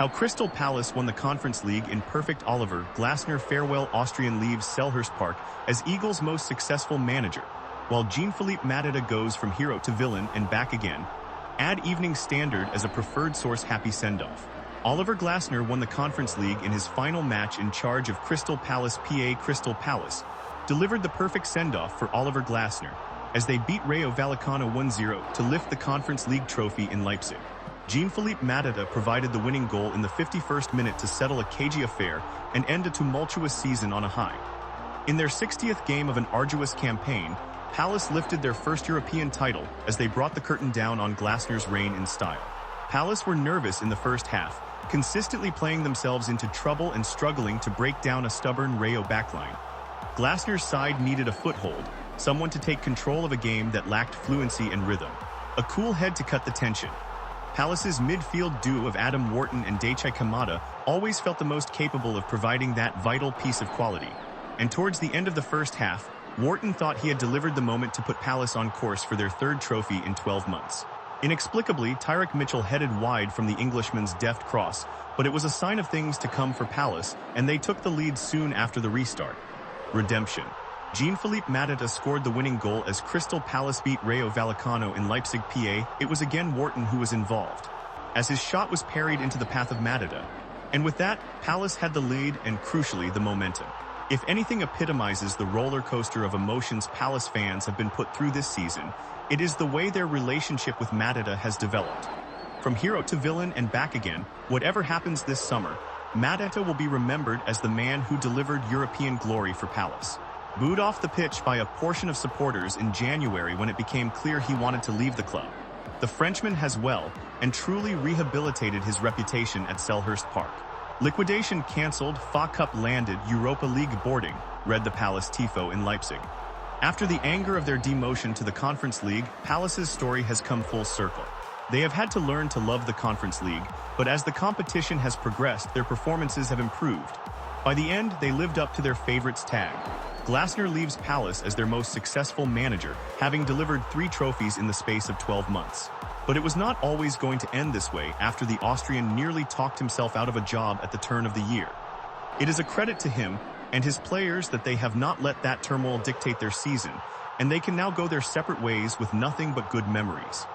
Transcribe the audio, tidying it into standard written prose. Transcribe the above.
How Crystal Palace won the Conference League in perfect Oliver Glasner farewell Austrian leaves Selhurst Park as Eagles' most successful manager, while Jean-Philippe Mateta goes from hero to villain and back again. Add Evening Standard as a preferred source happy send-off. Oliver Glasner won the Conference League in his final match in charge of Crystal Palace PA. Crystal Palace delivered the perfect send-off for Oliver Glasner as they beat Rayo Vallecano 1-0 to lift the Conference League trophy in Leipzig. Jean-Philippe Mateta provided the winning goal in the 51st minute to settle a cagey affair and end a tumultuous season on a high. In their 60th game of an arduous campaign, Palace lifted their first European title as they brought the curtain down on Glasner's reign in style. Palace were nervous in the first half, consistently playing themselves into trouble and struggling to break down a stubborn Rayo backline. Glasner's side needed a foothold, someone to take control of a game that lacked fluency and rhythm. A cool head to cut the tension. Palace's midfield duo of Adam Wharton and Daichi Kamada always felt the most capable of providing that vital piece of quality. And towards the end of the first half, Wharton thought he had delivered the moment to put Palace on course for their third trophy in 12 months. Inexplicably, Tyrick Mitchell headed wide from the Englishman's deft cross, but it was a sign of things to come for Palace, and they took the lead soon after the restart. Redemption. Jean-Philippe Mateta scored the winning goal as Crystal Palace beat Rayo Vallecano in Leipzig PA. It was again Wharton who was involved, as his shot was parried into the path of Mateta. And with that, Palace had the lead and, crucially, the momentum. If anything epitomizes the roller coaster of emotions Palace fans have been put through this season, it is the way their relationship with Mateta has developed. From hero to villain and back again, whatever happens this summer, Mateta will be remembered as the man who delivered European glory for Palace. Booed off the pitch by a portion of supporters in January when it became clear he wanted to leave the club, the Frenchman has well and truly rehabilitated his reputation at Selhurst Park. Liquidation cancelled, FA Cup landed, Europa League boarding, read the Palace tifo in Leipzig. After the anger of their demotion to the Conference League, Palace's story has come full circle. They have had to learn to love the Conference League, but as the competition has progressed, their performances have improved. By the end, they lived up to their favorites tag. Glasner leaves Palace as their most successful manager, having delivered 3 trophies in the space of 12 months. But it was not always going to end this way after the Austrian nearly talked himself out of a job at the turn of the year. It is a credit to him and his players that they have not let that turmoil dictate their season, and they can now go their separate ways with nothing but good memories.